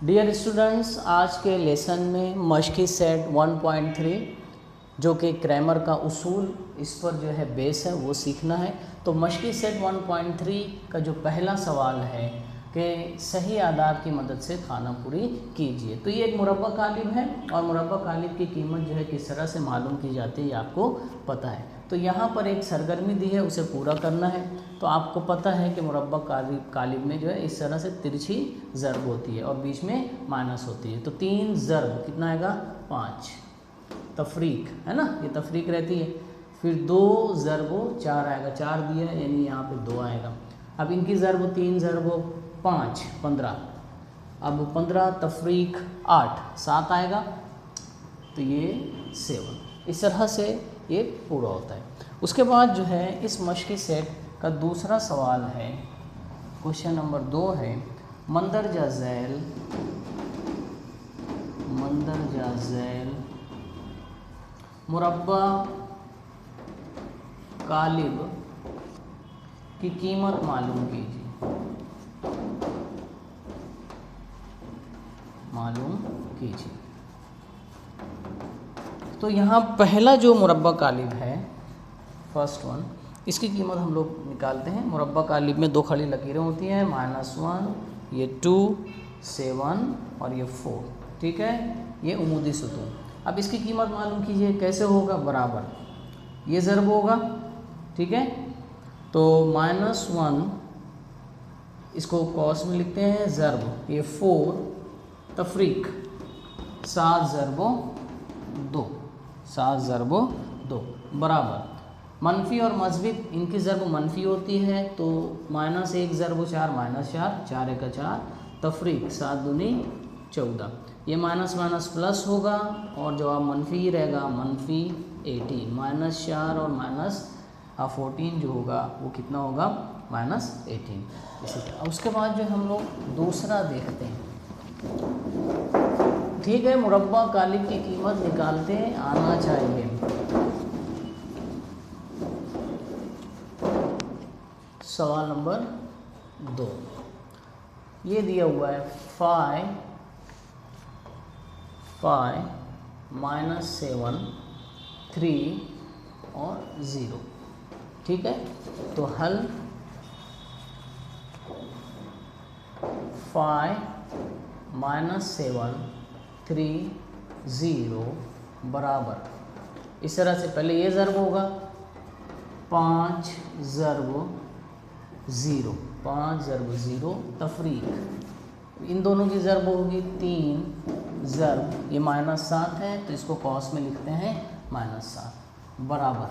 Dear students, आज के lesson में मशक़ी सेट 1.3 जो कि ग्रामर का उसूल, इस पर जो है बेस है, वो सीखना है। तो मशक़ी सेट 1.3 का जो पहला सवाल है कि सही आदाब की मदद से खाना पूरी कीजिए। तो ये एक मुरब्बा कालिब है और मुरब्बा कालिब की कीमत जो है किस तरह से मालूम की जाती है, ये आपको पता है। तो यहाँ पर एक सरगर्मी दी है, उसे पूरा करना है। तो आपको पता है कि मुरब्बा कालिब में जो है इस तरह से तिरछी ज़रब होती है और बीच में माइनस होती है। तो 3 ज़रब कितना आएगा 5, तफरीक है ना, ये तफरीक रहती है। फिर 2 ज़रब 4 आएगा, 4 दिया है यानी यहाँ पे 2 आएगा। अब इनकी ज़रब 3 ज़रब 5 15, अब 15 तफरीक 8 7 आएगा, तो ये 7। इस तरह से ये पूरा होता है। उसके बाद जो है इस मशक़ी सेट का दूसरा सवाल है, क्वेश्चन नंबर 2 है, मंदरजा झैल मुरब्बा कालिब की कीमत मालूम कीजिए। तो यहाँ पहला जो मुरब्बा कालिब है, फर्स्ट वन, इसकी कीमत हम लोग निकालते हैं। मुरब्बा कालिब में 2 खड़ी लकीरें होती हैं, -1, ये 2, 7 और ये 4, ठीक है, ये उमूदी सुतून। अब इसकी कीमत मालूम कीजिए, कैसे होगा, बराबर ये ज़रब होगा, ठीक है। तो -1 इसको कॉस में लिखते हैं ज़रब, ये 4 तफरीक 7 ज़रब 2 बराबर मनफी और मस्बित, इनकी ज़रब मनफी होती है। तो -1 ज़रब 4 -4, 4 1 4 तफरीक 7 दूनी 14, ये माइनस माइनस प्लस होगा और जवाब मनफी ही रहेगा, मनफी 18। -4 और -14 जो होगा वो कितना होगा, -18। इसी तरह उसके बाद जो हम लोग दूसरा देखते हैं, ठीक है, मुरब्बा कालिब की कीमत निकालते आना चाहिए। सवाल नंबर 2 ये दिया हुआ है, 5 -7 3 और 0, ठीक है। तो हल 5 -7 3 0 बराबर, इस तरह से पहले ये ज़रब होगा 5 ज़रब 0 तफरीक, इन दोनों की ज़रब होगी 3 ज़रब, ये -7 है तो इसको कॉस में लिखते हैं -7 बराबर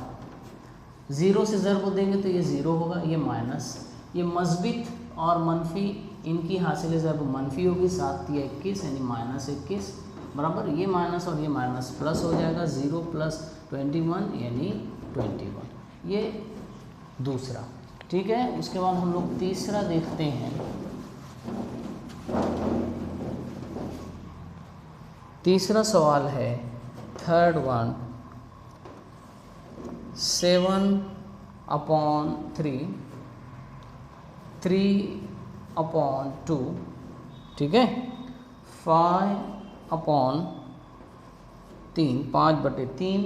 0 से ज़रब देंगे तो ये 0 होगा, ये माइनस, ये मस्बित और मनफी, इनकी हासिल ज़रब मनफी होगी, 7 या 21 यानी -21 बराबर, ये माइनस और ये माइनस प्लस हो जाएगा, 0 + 21 यानी 21, ये दूसरा, ठीक है। उसके बाद हम लोग तीसरा देखते हैं। तीसरा सवाल है, थर्ड वन, 7/3 3/2, ठीक है, 5/3 5/3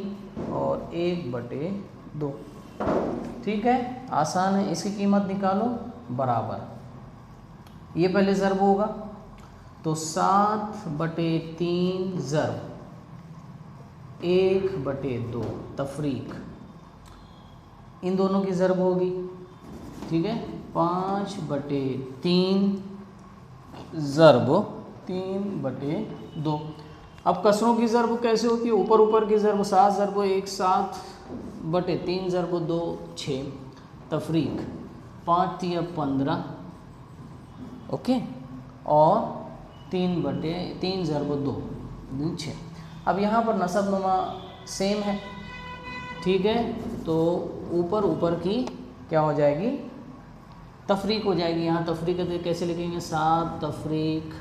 और 1/2, ठीक है, आसान है। इसकी कीमत निकालो, बराबर ये पहले ज़रब होगा तो 7/3 ज़रब 1/2 तफरीक, इन दोनों की ज़रब होगी, ठीक है, 5/3 ज़रब 3/2। अब कसरों की ज़रब कैसे होती है, ऊपर ऊपर की ज़रब 7 ज़रब 1 7/3 ज़रब 2 6 तफरीक 5 × 15, ओके, और 3/3 ज़रब 2 6। अब यहाँ पर नसब नुमा सेम है, ठीक है, तो ऊपर की क्या हो जाएगी, तफरीक हो जाएगी। यहाँ तफरीक कैसे लिखेंगे, 7 तफरीक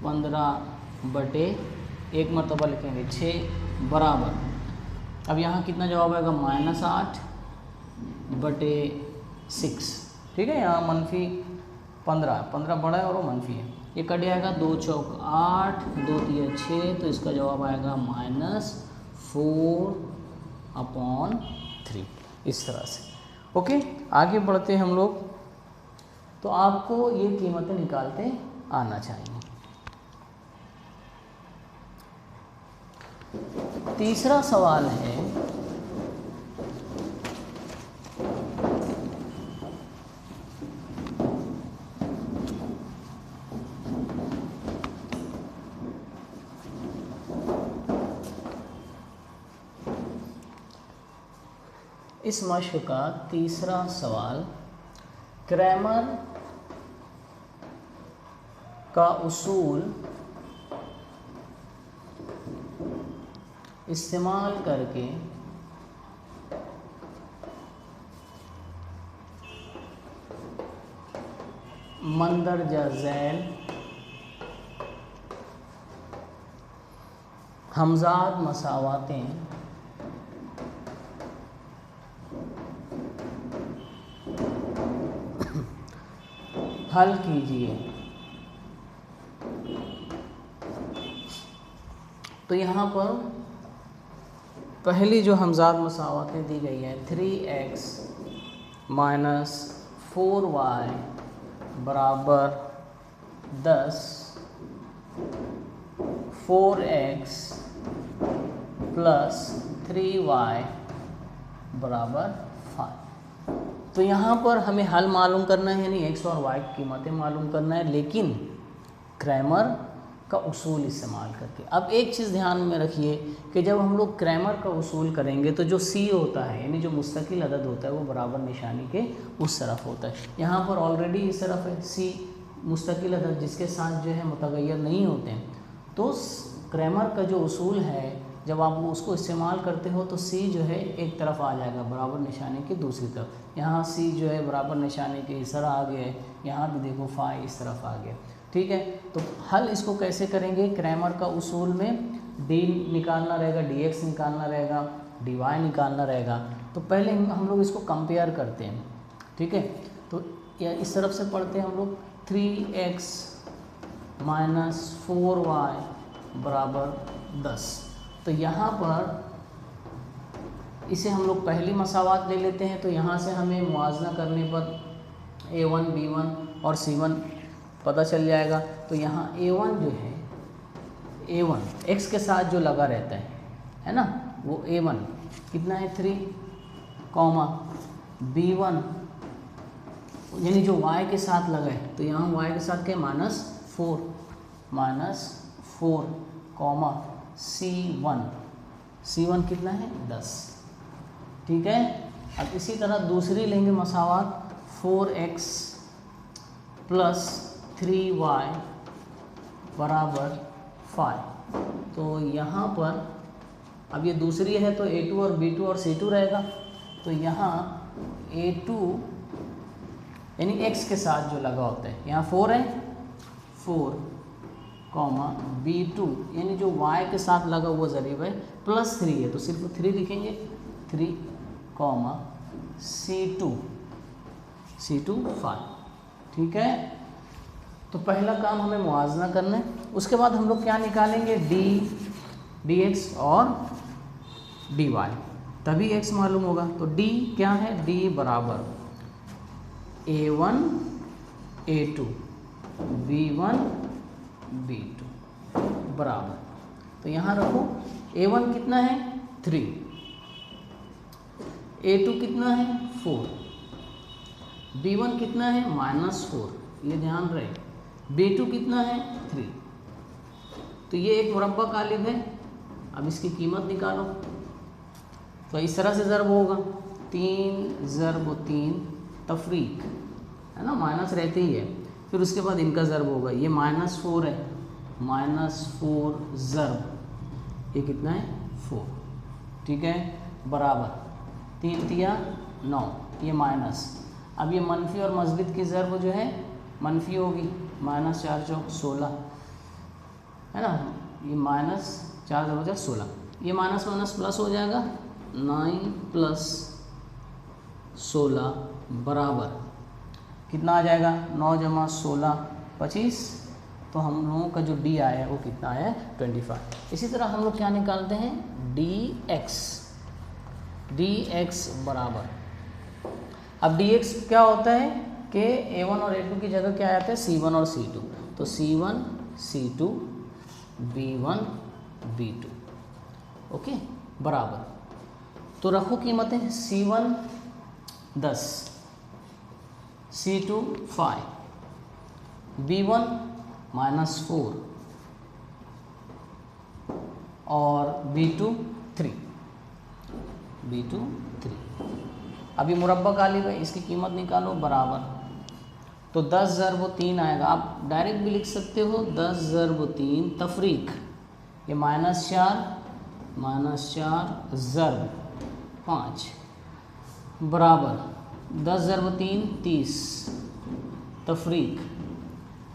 15/, एक मरतबा लिखेंगे 6 बराबर, अब यहाँ कितना जवाब आएगा, -8/6, ठीक है। यहाँ मनफी 15, 15 बड़ा है और वो मनफी है। ये कट जाएगा, 2 चौक 8, 2 तिया 6, तो इसका जवाब आएगा -4/3, इस तरह से। ओके, आगे बढ़ते हैं हम लोग। तो आपको ये कीमतें निकालते आना चाहिए। तीसरा सवाल है, इस मश्क का तीसरा सवाल, क्रैमर का उसूल इस्तेमाल करके मंदरजा झैल हमजाद मसावातें हल कीजिए। तो यहाँ पर पहली जो हमजाद मसावातें दी गई है, 3x - 4y बराबर 10, 4x + 3y बराबर 5। तो यहाँ पर हमें हल मालूम करना है, यानी x और y की कीमतें मालूम करना है, लेकिन क्रैमर का उसूल इस्तेमाल करके। अब एक चीज़ ध्यान में रखिए कि जब हम लोग क्रैमर का उसूल करेंगे तो जो c होता है, यानी जो मुस्तकिल अदद होता है, वो बराबर निशानी के उस तरफ होता है। यहाँ पर ऑलरेडी इस तरफ है c मुस्तकिल अदद, जिसके साथ जो है मुतगय्यर नहीं होते हैं। तो क्रैमर का जो उसूल है, जब आप उसको इस्तेमाल करते हो तो c जो है एक तरफ आ जाएगा बराबर निशानी की दूसरी तरफ। यहाँ c जो है बराबर निशानी के इस तरह आ गया है, यहाँ भी देखो फाई इस तरफ आ गया। ठीक है, तो हल इसको कैसे करेंगे? क्रैमर का उसूल में d निकालना रहेगा, dx निकालना रहेगा, dy निकालना रहेगा। तो पहले हम लोग इसको कंपेयर करते हैं। ठीक है, तो या इस तरफ से पढ़ते हैं हम लोग, 3x - 4y बराबर 10। तो यहाँ पर इसे हम लोग पहली मसावात ले लेते हैं। तो यहाँ से हमें मुआवजा करने पर a1, b1 और c1 पता चल जाएगा। तो यहाँ a1 जो है, a1 x के साथ जो लगा रहता है ना, वो a1 कितना है 3, b1 यानी जो y के साथ लगा है, तो यहाँ y के साथ क्या -4 c1 कितना है 10। ठीक है, अब इसी तरह दूसरी लेंगे मसावात, 4x + 3y बराबर 5। तो यहाँ पर अब ये दूसरी है तो a2 और b2 और c2 रहेगा। तो यहाँ a2 यानी x के साथ जो लगा होता है, यहाँ 4 है, 4 b2 यानी जो y के साथ लगा हुआ ज़रीब है +3 है, तो सिर्फ 3 लिखेंगे, 3 c2 5। ठीक है, तो पहला काम हमें मुआवजा करना है। उसके बाद हम लोग क्या निकालेंगे, dx और dy, तभी x मालूम होगा। तो d क्या है, d बराबर a1 a2 b1 b2 बराबर, तो यहाँ रखो, a1 कितना है 3, a2 कितना है 4, b1 कितना है -4, ये ध्यान रहे, b2 कितना है 3। तो ये एक मुरब्बा कालिब है। अब इसकी कीमत निकालो। तो इस तरह से ज़र्ब होगा, 3 × 3 तफरीक है ना, माइनस रहते ही है। फिर उसके बाद इनका ज़र्ब होगा, ये -4 है, -4 ज़र्ब ये कितना है 4। ठीक है, बराबर 3 तिया 9, ये माइनस। अब ये मनफी और मस्बित की ज़र्ब जो है मनफी होगी, -4 चौक 16 है ना, ये -4 × 16, ये माइनस प्लस हो जाएगा, 9 + 16 बराबर कितना आ जाएगा 9 जमा 16 25, तो हम लोगों का जो डी आया है वो कितना आया है 25। इसी तरह हम लोग क्या निकालते हैं डी एक्स बराबर, अब डी एक्स क्या होता है कि A1 और A2 की जगह क्या आते हैं C1 और C2, तो C1 C2 B1 B2, okay बराबर, तो रखो कीमतें C1 10, C2 5, B1 -4 और B2 3। अभी मुरब्बा कालिब है, इसकी कीमत निकालो बराबर, तो 10 ज़रब 3 आएगा। आप डायरेक्ट भी लिख सकते हो 10 ज़रब 3 तफरीक, ये -4 ज़रब 5 बराबर 10 ज़रब 3 30 तफरीक,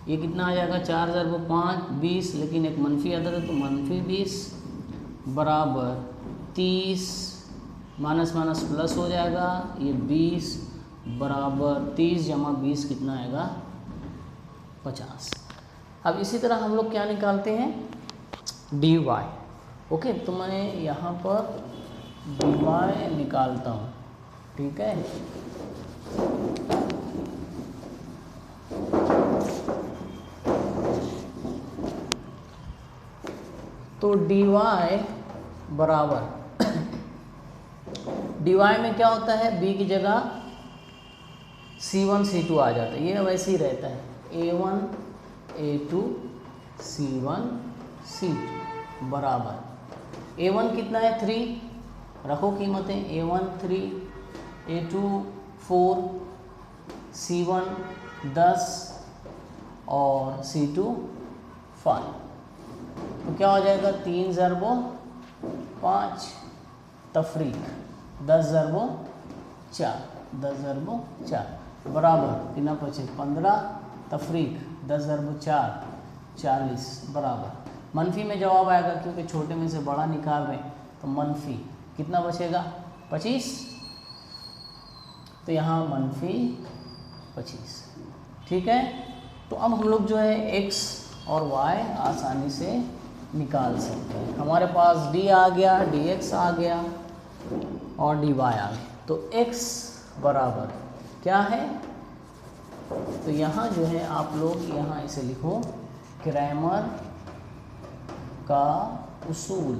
ये कितना आ जाएगा 4 ज़रब 5 20, लेकिन एक मनफी अदद है तो -20 बराबर 30, माइनस माइनस प्लस हो जाएगा, ये 20 बराबर 30 जमा 20 कितना आएगा 50। अब इसी तरह हम लोग क्या निकालते हैं डी वाई, ओके, तो मैं यहाँ पर डी वाई निकालता हूँ, ठीक है। तो डी वाई बराबर, डी वाई में क्या होता है बी की जगह C1 C2 आ जाता है, ये वैसे ही रहता है A1 A2 C1 C2 बराबर A1 कितना है 3, रखो कीमतें A1 3 A2 4 C1 10 और C2 5, तो क्या हो जाएगा 3 ज़रब 5 तफरीक 10 ज़रब 4 बराबर कितना बचे 15 तफरीक 10 ज़रब 4 40 बराबर, मनफी में जवाब आएगा क्योंकि छोटे में से बड़ा निकाल रहे हैं, तो मनफी कितना बचेगा 25, तो यहाँ मनफी 25, ठीक है। तो अब हम लोग जो है x और y आसानी से निकाल सकते हैं, हमारे पास d आ गया, dx आ गया और dy आ गया, तो x बराबर क्या है, तो यहाँ जो है आप लोग यहाँ इसे लिखो क्रैमर का उसूल,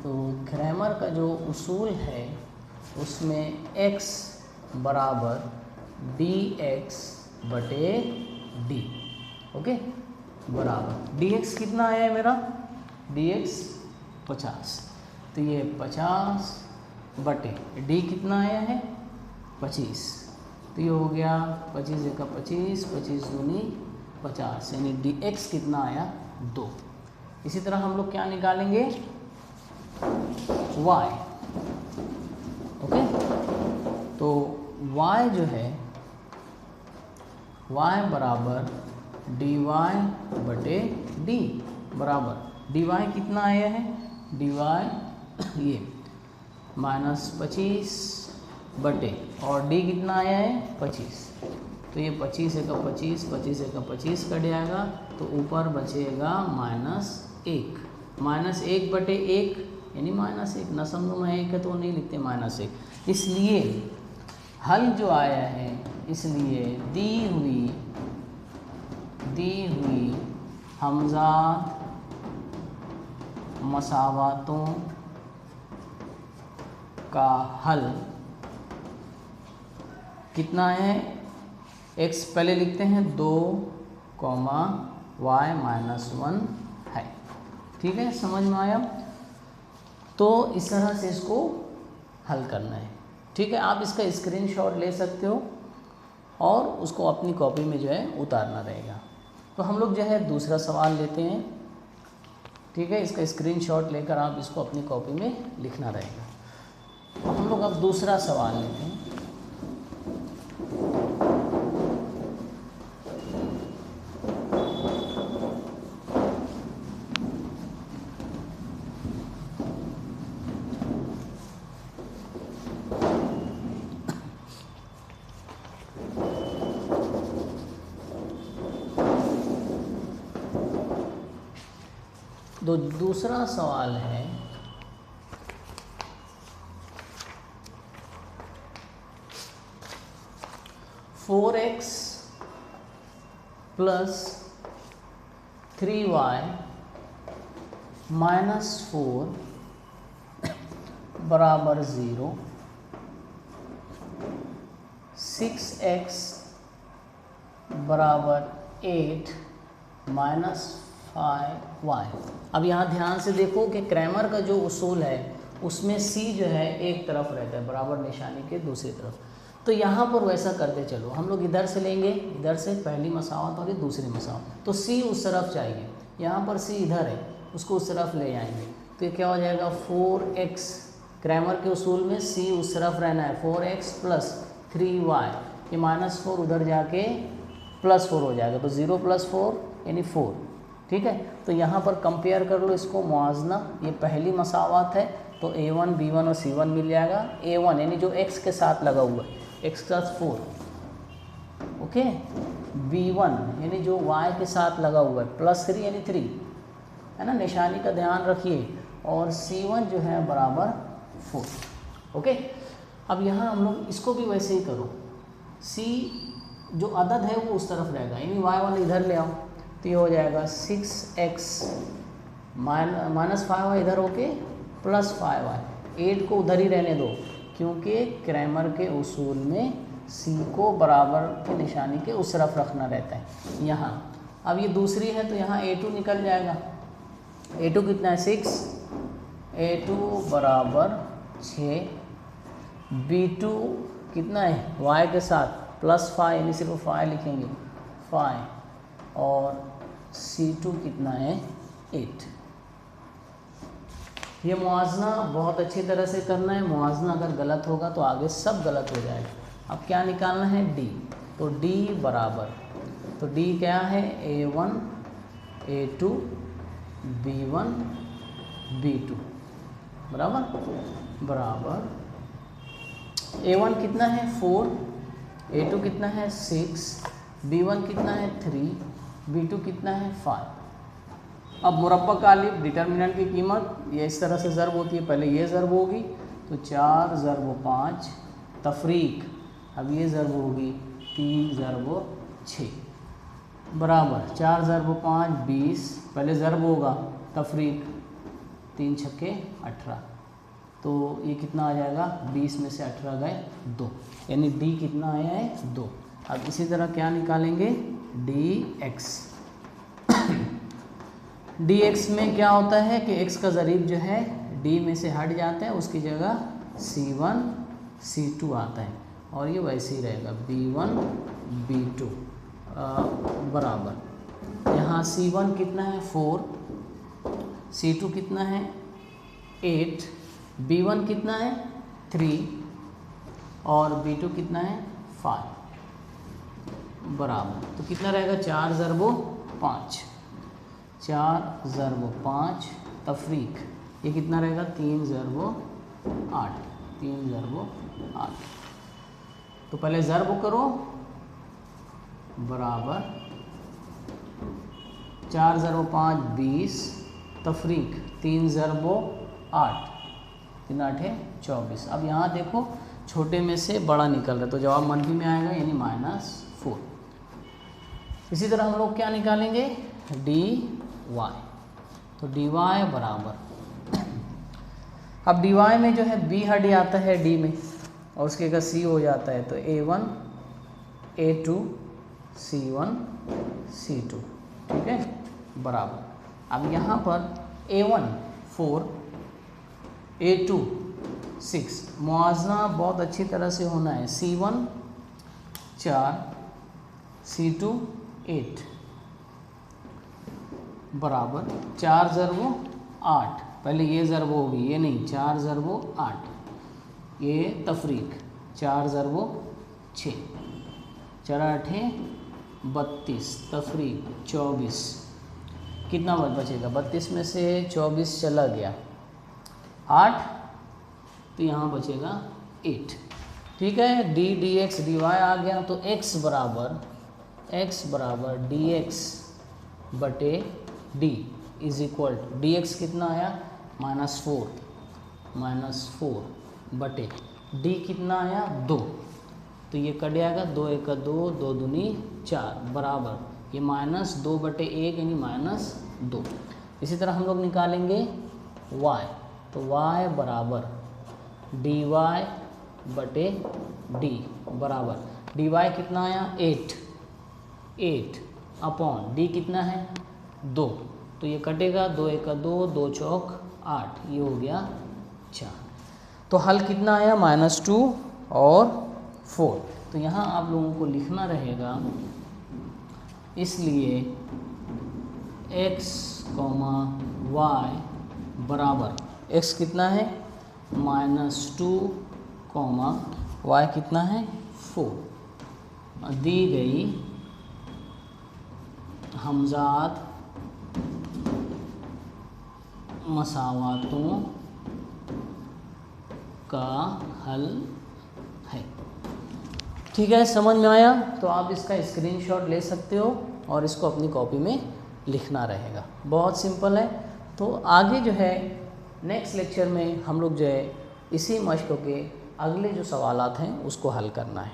तो क्रैमर का जो उसूल है उसमें x बराबर dx बटे d, ओके बराबर dx कितना आया है मेरा dx 50, तो ये 50 बटे d कितना आया है 25, तो ये हो गया 25 का 25 25 दूनी 50, यानी dx कितना आया 2। इसी तरह हम लोग क्या निकालेंगे y, ओके, तो y जो है y बराबर dy बटे d बराबर dy कितना आया है dy ये -25 बटे और d कितना आया है 25, तो ये 25 का 25 25 का 25 कट जाएगा, तो ऊपर बचेगा -1 बटे 1 यानी -1, न समझो में 1 है तो नहीं लिखते -1, इसलिए हल जो आया है, इसलिए दी हुई हमजा मसावातों का हल कितना है, x पहले लिखते हैं 2, y -1 है, ठीक है, समझ में आया। तो इस तरह से इसको हल करना है, ठीक है। आप इसका स्क्रीनशॉट ले सकते हो और उसको अपनी कॉपी में जो है उतारना रहेगा। तो हम लोग जो है दूसरा सवाल लेते हैं, ठीक है, इसका स्क्रीनशॉट लेकर आप इसको अपनी कॉपी में लिखना रहेगा। तो हम लोग अब दूसरा सवाल लेते हैं। दूसरा सवाल है 4x प्लस 3y माइनस 4 बराबर 0, 6x बराबर 8 माइनस 5y। अब यहाँ ध्यान से देखो कि क्रैमर का जो उसूल है उसमें c जो है एक तरफ रहता है बराबर निशानी के दूसरी तरफ। तो यहाँ पर वैसा करते चलो, हम लोग इधर से लेंगे, इधर से पहली मसावत और ये दूसरी मसावत, तो c उस तरफ चाहिए, यहाँ पर c इधर है, उसको उस तरफ ले आएंगे तो ये क्या हो जाएगा 4x, क्रैमर के उसूल में c उस तरफ रहना है, 4x प्लस 3y, ये माइनस 4 उधर जाके प्लस 4 हो जाएगा, तो 0 प्लस 4 यानी 4। ठीक है, तो यहाँ पर कंपेयर कर लो इसको, मुआजना, ये पहली मसावत है तो a1 b1 और c1 मिल जाएगा। a1 यानी जो x के साथ लगा हुआ है, x के साथ 4, ओके। b1 यानी जो y के साथ लगा हुआ है प्लस 3 यानी 3, है ना, निशानी का ध्यान रखिए, और c1 जो है बराबर 4, ओके। अब यहाँ हम लोग इसको भी वैसे ही करो, c जो अदद है वो उस तरफ रहेगा, यानी y1 इधर ले आओ तो ये हो जाएगा 6x माइनस 5y इधर होके प्लस 5y, 8 को उधर ही रहने दो क्योंकि क्रैमर के उसूल में c को बराबर के निशानी के उस तरफ रखना रहता है। यहाँ अब ये दूसरी है तो यहाँ a2 निकल जाएगा, a2 कितना है 6, a2 बराबर 6, b2 कितना है y के साथ प्लस 5 यानी सिर्फ 5 लिखेंगे 5, और c2 कितना है 8। ये मुआजना बहुत अच्छी तरह से करना है, मुआजना अगर गलत होगा तो आगे सब गलत हो जाएगा। अब क्या निकालना है d, तो d बराबर, तो d क्या है a1 a2 b1 b2 बराबर a1 कितना है 4, a2 कितना है 6, b1 कितना है 3, b2 कितना है 5। अब मुरब्बा कालिब डिटर्मिनेंट की कीमत ये इस तरह से ज़र्ब होती है, पहले ये ज़र्ब होगी तो 4 ज़र्ब 5 तफरीक, अब ये ज़र्ब होगी 3 ज़र्ब 6 बराबर 4 ज़र्ब 5 20, पहले ज़र्ब होगा तफरीक 3 छक्के 18, तो ये कितना आ जाएगा 20 में से 18 गए 2, यानी d कितना आया है 2। अब इसी तरह क्या निकालेंगे dx, dx में क्या होता है कि x का ज़रीब जो है d में से हट जाता है, उसकी जगह c1 c2 आता है, और ये वैसे ही रहेगा b1 b2 बराबर, यहाँ c1 कितना है 4, c2 कितना है 8, b1 कितना है 3 और b2 कितना है 5 बराबर, तो कितना रहेगा 4 ज़र्बो 5, 4 ज़र्बो 5 तफरीक, ये कितना रहेगा 3 ज़र्बो 8, 3 ज़र्बो 8। तो पहले ज़र्ब करो बराबर 4 ज़र्बो 5 20 तफरीक 3 ज़र्बो 8, 3 8 24। अब यहाँ देखो छोटे में से बड़ा निकल रहा है तो जवाब मनफी में आएगा, यानी -4। इसी तरह हम लोग क्या निकालेंगे dy, तो dy बराबर, अब dy में जो है b हट जाता है d में और उसके का c हो जाता है, तो a1 a2 c1 c2, ठीक है बराबर। अब यहाँ पर a1 4 a2 6, मुआजना बहुत अच्छी तरह से होना है, c1 4 c2 8 बराबर 4 ज़र्बो 8, पहले ये ज़र्ब होगी, ये नहीं 4 ज़र्बो 8, ये तफरीक 4 ज़र्बो 6, 4 8 32 तफरीक 24, कितना बचेगा 32 में से 24 चला गया 8, तो यहाँ बचेगा 8, ठीक है। d dx dy आ गया, तो x बराबर dx बटे d, is equal to D X कितना आया -4 बटे डी कितना आया 2, तो ये कट जाएगा 2 एक 2, 2 दूनी 4 बराबर ये -2/1 यानी -2। इसी तरह हम लोग निकालेंगे y, तो y बराबर dy बटे d बराबर dy कितना आया 8 अपॉन d कितना है 2, तो ये कटेगा 2 एक 2, 2 चौक 8, ये हो गया 4। तो हल कितना आया -2 और 4। तो यहाँ आप लोगों को लिखना रहेगा, इसलिए x, y बराबर x कितना है -2, y कितना है 4, दी गई हमजाद मसावातों का हल है। ठीक है, समझ में आया? तो आप इसका स्क्रीनशॉट ले सकते हो और इसको अपनी कॉपी में लिखना रहेगा। बहुत सिंपल है। तो आगे जो है नेक्स्ट लेक्चर में हम लोग जो है इसी मश्क के अगले जो सवालात हैं उसको हल करना है।